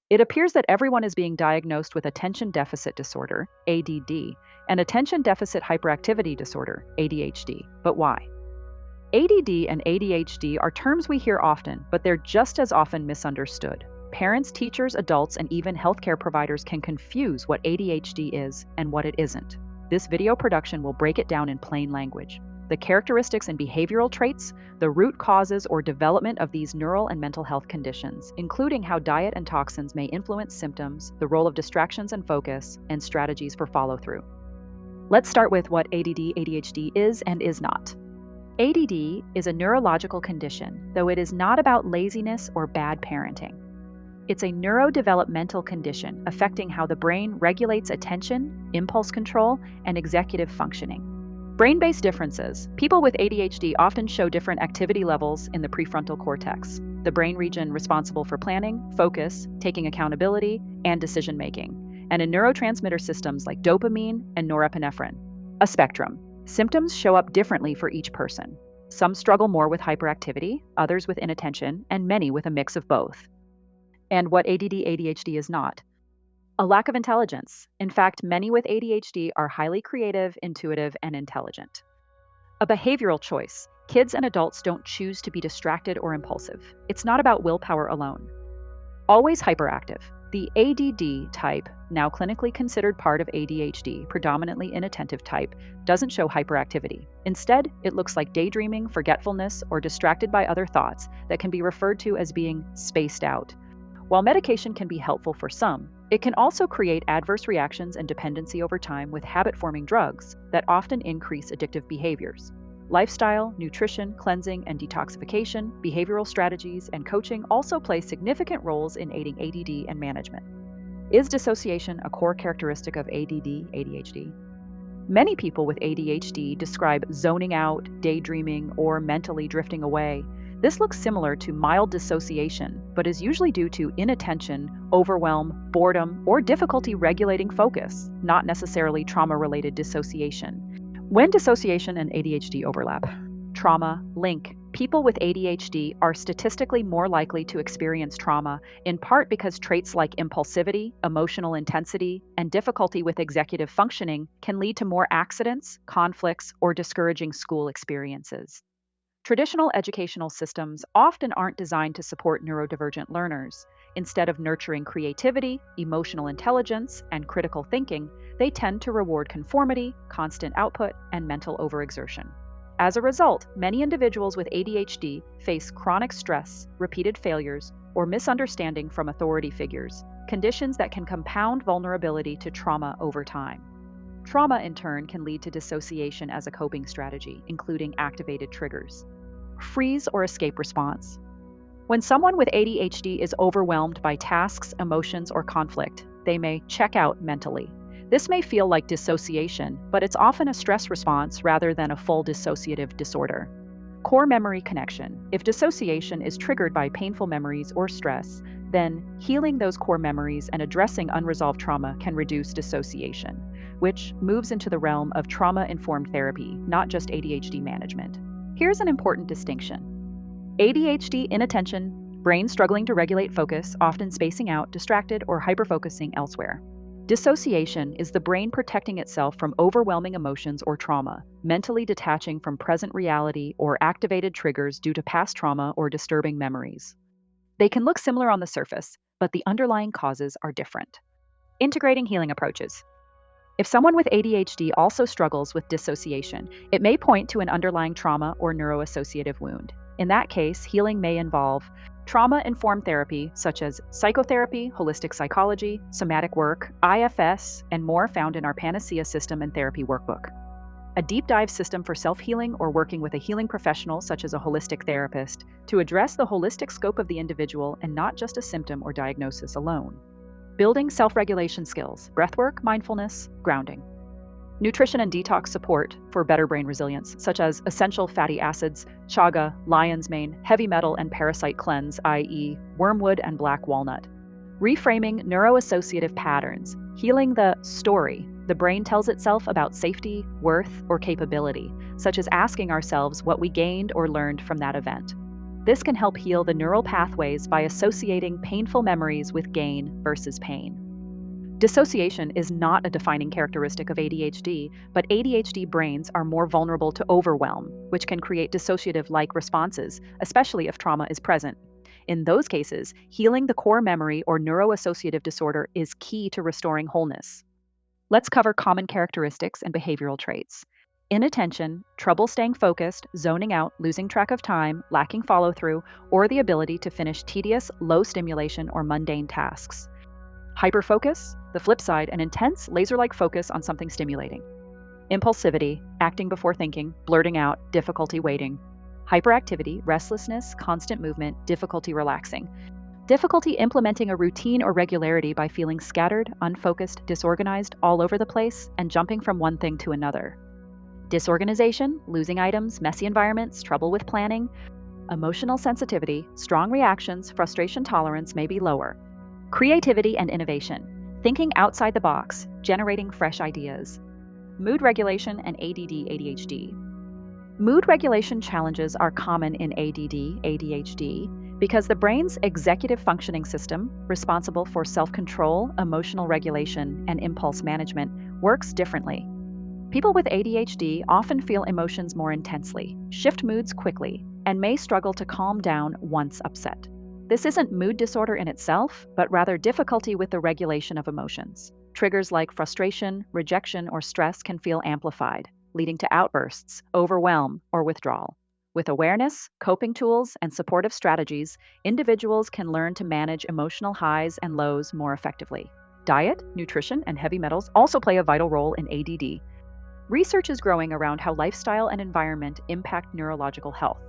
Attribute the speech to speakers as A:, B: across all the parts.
A: It appears that everyone is being diagnosed with attention deficit disorder, ADD, and attention deficit hyperactivity disorder, ADHD. But why? ADD and ADHD are terms we hear often, but they're just as often misunderstood. Parents, teachers, adults, and even healthcare providers can confuse what ADHD is and what it isn't. This video production will break it down in plain language. The characteristics and behavioral traits, the root causes or development of these neural and mental health conditions, including how diet and toxins may influence symptoms, the role of distractions and focus, and strategies for follow-through. Let's start with what ADD/ADHD is and is not. ADD is a neurological condition, though it is not about laziness or bad parenting. It's a neurodevelopmental condition affecting how the brain regulates attention, impulse control, and executive functioning. Brain-based differences. People with ADHD often show different activity levels in the prefrontal cortex, the brain region responsible for planning, focus, taking accountability, and decision-making, and in neurotransmitter systems like dopamine and norepinephrine. A spectrum. Symptoms show up differently for each person. Some struggle more with hyperactivity, others with inattention, and many with a mix of both. And what ADD/ADHD is not. A lack of intelligence. In fact, many with ADHD are highly creative, intuitive, and intelligent. A behavioral choice. Kids and adults don't choose to be distracted or impulsive. It's not about willpower alone. Always hyperactive. The ADD type, now clinically considered part of ADHD, predominantly inattentive type, doesn't show hyperactivity. Instead, it looks like daydreaming, forgetfulness, or distracted by other thoughts that can be referred to as being spaced out. While medication can be helpful for some, it can also create adverse reactions and dependency over time with habit-forming drugs that often increase addictive behaviors. Lifestyle, nutrition, cleansing, and detoxification, behavioral strategies, and coaching also play significant roles in aiding ADD and management. Is dissociation a core characteristic of ADD/ADHD? Many people with ADHD describe zoning out, daydreaming, or mentally drifting away. This looks similar to mild dissociation, but is usually due to inattention, overwhelm, boredom, or difficulty regulating focus, not necessarily trauma-related dissociation. When dissociation and ADHD overlap, trauma link. People with ADHD are statistically more likely to experience trauma, in part because traits like impulsivity, emotional intensity, and difficulty with executive functioning can lead to more accidents, conflicts, or discouraging school experiences. Traditional educational systems often aren't designed to support neurodivergent learners. Instead of nurturing creativity, emotional intelligence, and critical thinking, they tend to reward conformity, constant output, and mental overexertion. As a result, many individuals with ADHD face chronic stress, repeated failures, or misunderstanding from authority figures, conditions that can compound vulnerability to trauma over time. Trauma, in turn, can lead to dissociation as a coping strategy, including activated triggers. Freeze or escape response. When someone with ADHD is overwhelmed by tasks, emotions, or conflict, they may check out mentally. This may feel like dissociation, but it's often a stress response rather than a full dissociative disorder. Core memory connection. If dissociation is triggered by painful memories or stress, then healing those core memories and addressing unresolved trauma can reduce dissociation, which moves into the realm of trauma-informed therapy, not just ADHD management. Here's an important distinction. ADHD inattention, brain struggling to regulate focus, often spacing out, distracted, or hyperfocusing elsewhere. Dissociation is the brain protecting itself from overwhelming emotions or trauma, mentally detaching from present reality or activated triggers due to past trauma or disturbing memories. They can look similar on the surface, but the underlying causes are different. Integrating healing approaches. If someone with ADHD also struggles with dissociation, it may point to an underlying trauma or neuroassociative wound. In that case, healing may involve trauma-informed therapy, such as psychotherapy, holistic psychology, somatic work, IFS, and more found in our Panacea System and Therapy Workbook. A deep dive system for self-healing or working with a healing professional, such as a holistic therapist, to address the holistic scope of the individual and not just a symptom or diagnosis alone. Building self-regulation skills, breathwork, mindfulness, grounding. Nutrition and detox support for better brain resilience, such as essential fatty acids, chaga, lion's mane, heavy metal, and parasite cleanse, i.e., wormwood and black walnut. Reframing neuroassociative patterns, healing the story the brain tells itself about safety, worth, or capability, such as asking ourselves what we gained or learned from that event. This can help heal the neural pathways by associating painful memories with gain versus pain. Dissociation is not a defining characteristic of ADHD, but ADHD brains are more vulnerable to overwhelm, which can create dissociative-like responses, especially if trauma is present. In those cases, healing the core memory or neuroassociative disorder is key to restoring wholeness. Let's cover common characteristics and behavioral traits. Inattention, trouble staying focused, zoning out, losing track of time, lacking follow-through, or the ability to finish tedious, low-stimulation or mundane tasks. Hyperfocus, the flip side, an intense, laser-like focus on something stimulating. Impulsivity, acting before thinking, blurting out, difficulty waiting. Hyperactivity, restlessness, constant movement, difficulty relaxing. Difficulty implementing a routine or regularity by feeling scattered, unfocused, disorganized, all over the place, and jumping from one thing to another. Disorganization, losing items, messy environments, trouble with planning. Emotional sensitivity, strong reactions, frustration tolerance may be lower. Creativity and innovation, thinking outside the box, generating fresh ideas. Mood regulation and ADD/ADHD. Mood regulation challenges are common in ADD/ADHD because the brain's executive functioning system, responsible for self-control, emotional regulation, and impulse management, works differently. People with ADHD often feel emotions more intensely, shift moods quickly, and may struggle to calm down once upset. This isn't mood disorder in itself, but rather difficulty with the regulation of emotions. Triggers like frustration, rejection, or stress can feel amplified, leading to outbursts, overwhelm, or withdrawal. With awareness, coping tools, and supportive strategies, individuals can learn to manage emotional highs and lows more effectively. Diet, nutrition, and heavy metals also play a vital role in ADD. Research is growing around how lifestyle and environment impact neurological health.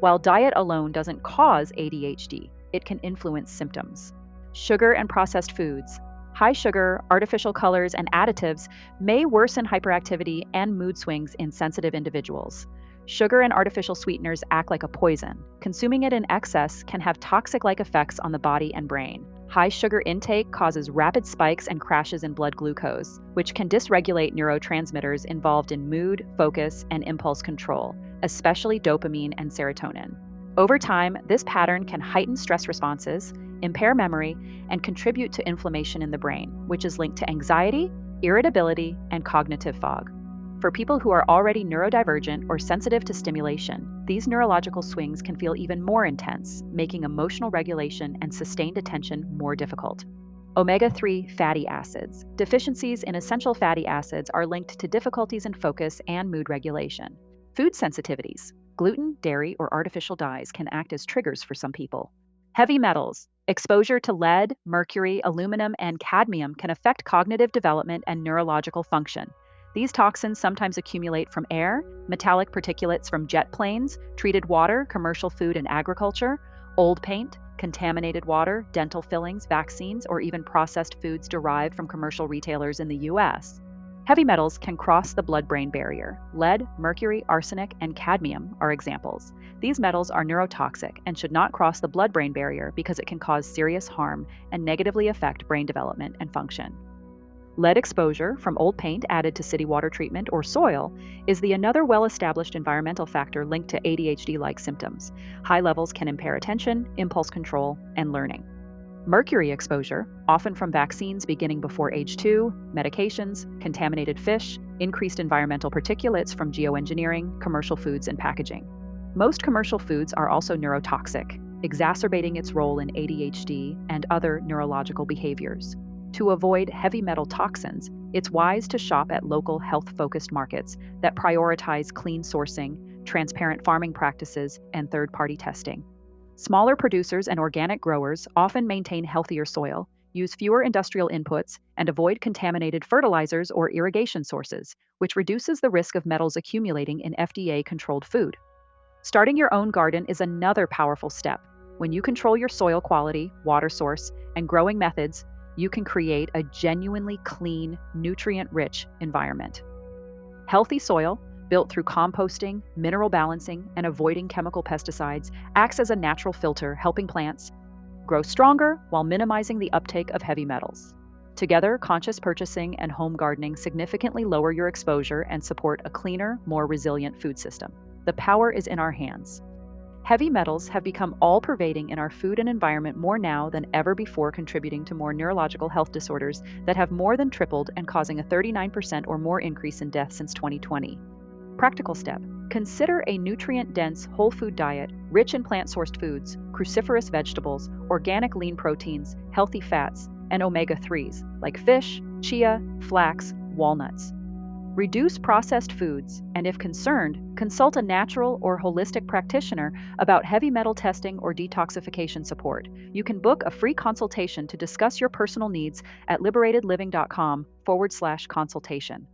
A: While diet alone doesn't cause ADHD, it can influence symptoms. Sugar and processed foods. High sugar, artificial colors, and additives may worsen hyperactivity and mood swings in sensitive individuals. Sugar and artificial sweeteners act like a poison. Consuming it in excess can have toxic-like effects on the body and brain. High sugar intake causes rapid spikes and crashes in blood glucose, which can dysregulate neurotransmitters involved in mood, focus, and impulse control, especially dopamine and serotonin. Over time, this pattern can heighten stress responses, impair memory, and contribute to inflammation in the brain, which is linked to anxiety, irritability, and cognitive fog. For people who are already neurodivergent or sensitive to stimulation, these neurological swings can feel even more intense, making emotional regulation and sustained attention more difficult. Omega-3 fatty acids. Deficiencies in essential fatty acids are linked to difficulties in focus and mood regulation. Food sensitivities. Gluten, dairy, or artificial dyes can act as triggers for some people. Heavy metals. Exposure to lead, mercury, aluminum, and cadmium can affect cognitive development and neurological function. These toxins sometimes accumulate from air, metallic particulates from jet planes, treated water, commercial food and agriculture, old paint, contaminated water, dental fillings, vaccines, or even processed foods derived from commercial retailers in the U.S. Heavy metals can cross the blood-brain barrier. Lead, mercury, arsenic, and cadmium are examples. These metals are neurotoxic and should not cross the blood-brain barrier because it can cause serious harm and negatively affect brain development and function. Lead exposure from old paint added to city water treatment or soil is another well-established environmental factor linked to ADHD-like symptoms. High levels can impair attention, impulse control, and learning. Mercury exposure, often from vaccines beginning before age 2, medications, contaminated fish, increased environmental particulates from geoengineering, commercial foods, and packaging. Most commercial foods are also neurotoxic, exacerbating its role in ADHD and other neurological behaviors. To avoid heavy metal toxins, it's wise to shop at local health-focused markets that prioritize clean sourcing, transparent farming practices, and third-party testing. Smaller producers and organic growers often maintain healthier soil, use fewer industrial inputs, and avoid contaminated fertilizers or irrigation sources, which reduces the risk of metals accumulating in FDA-controlled food. Starting your own garden is another powerful step. When you control your soil quality, water source, and growing methods, you can create a genuinely clean, nutrient-rich environment. Healthy soil, built through composting, mineral balancing, and avoiding chemical pesticides, acts as a natural filter, helping plants grow stronger while minimizing the uptake of heavy metals. Together, conscious purchasing and home gardening significantly lower your exposure and support a cleaner, more resilient food system. The power is in our hands. Heavy metals have become all-pervading in our food and environment more now than ever before, contributing to more neurological health disorders that have more than tripled and causing a 39% or more increase in deaths since 2020. Practical step: consider a nutrient-dense whole food diet rich in plant-sourced foods, cruciferous vegetables, organic lean proteins, healthy fats, and omega-3s like fish, chia, flax, walnuts. Reduce processed foods, and if concerned, consult a natural or holistic practitioner about heavy metal testing or detoxification support. You can book a free consultation to discuss your personal needs at liberatedliving.com/consultation.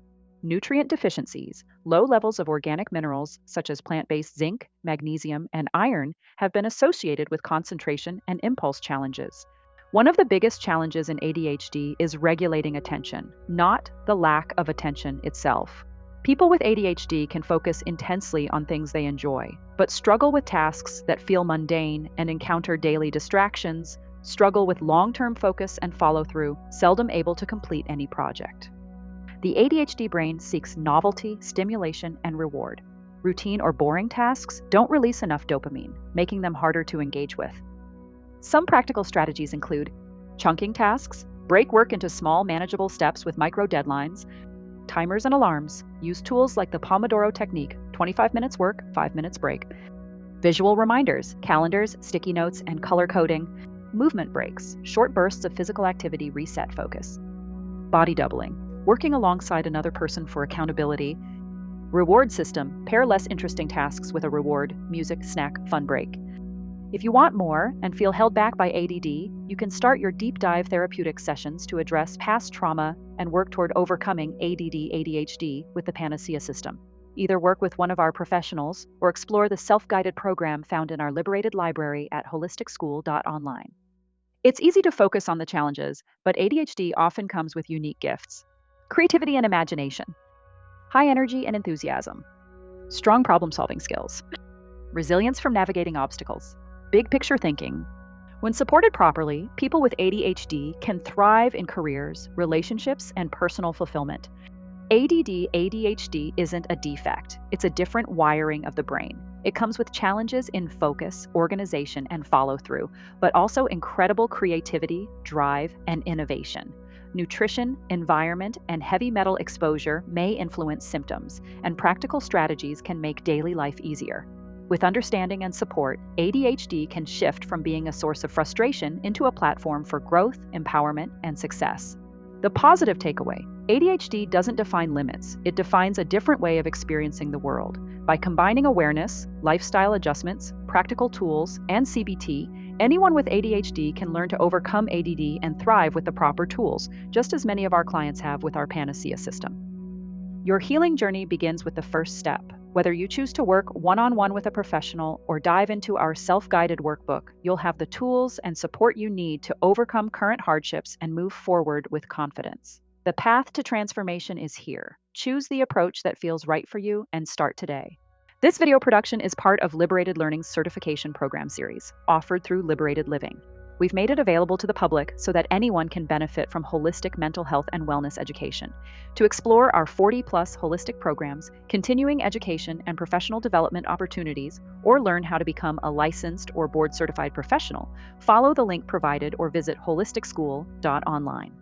A: Nutrient deficiencies, low levels of organic minerals such as plant-based zinc, magnesium, and iron have been associated with concentration and impulse challenges. One of the biggest challenges in ADHD is regulating attention, not the lack of attention itself. People with ADHD can focus intensely on things they enjoy, but struggle with tasks that feel mundane and encounter daily distractions, struggle with long-term focus and follow-through, seldom able to complete any project. The ADHD brain seeks novelty, stimulation, and reward. Routine or boring tasks don't release enough dopamine, making them harder to engage with. Some practical strategies include chunking tasks, break work into small, manageable steps with micro deadlines, timers and alarms, use tools like the Pomodoro technique, 25 minutes work, 5 minutes break, visual reminders, calendars, sticky notes, and color coding, movement breaks, short bursts of physical activity reset focus, body doubling, working alongside another person for accountability, reward system, pair less interesting tasks with a reward, music, snack, fun break. If you want more and feel held back by ADD, you can start your deep dive therapeutic sessions to address past trauma and work toward overcoming ADD/ADHD with the Panacea system. Either work with one of our professionals or explore the self-guided program found in our Liberated library at holisticschool.online. It's easy to focus on the challenges, but ADHD often comes with unique gifts. Creativity and imagination, high energy and enthusiasm, strong problem-solving skills, resilience from navigating obstacles, big picture thinking. When supported properly, people with ADHD can thrive in careers, relationships, and personal fulfillment. ADD/ADHD isn't a defect, it's a different wiring of the brain. It comes with challenges in focus, organization, and follow-through, but also incredible creativity, drive, and innovation. Nutrition, environment, and heavy metal exposure may influence symptoms, and practical strategies can make daily life easier. With understanding and support, ADHD can shift from being a source of frustration into a platform for growth, empowerment, and success. The positive takeaway: ADHD doesn't define limits, it defines a different way of experiencing the world. By combining awareness, lifestyle adjustments, practical tools, and CBT, anyone with ADHD can learn to overcome ADD and thrive with the proper tools, just as many of our clients have with our Panacea system. Your healing journey begins with the first step. Whether you choose to work one-on-one with a professional or dive into our self-guided workbook, you'll have the tools and support you need to overcome current hardships and move forward with confidence. The path to transformation is here. Choose the approach that feels right for you and start today. This video production is part of Liberated Learning's certification program series, offered through Liberated Living. We've made it available to the public so that anyone can benefit from holistic mental health and wellness education. To explore our 40-plus holistic programs, continuing education and professional development opportunities, or learn how to become a licensed or board-certified professional, follow the link provided or visit holisticschool.online.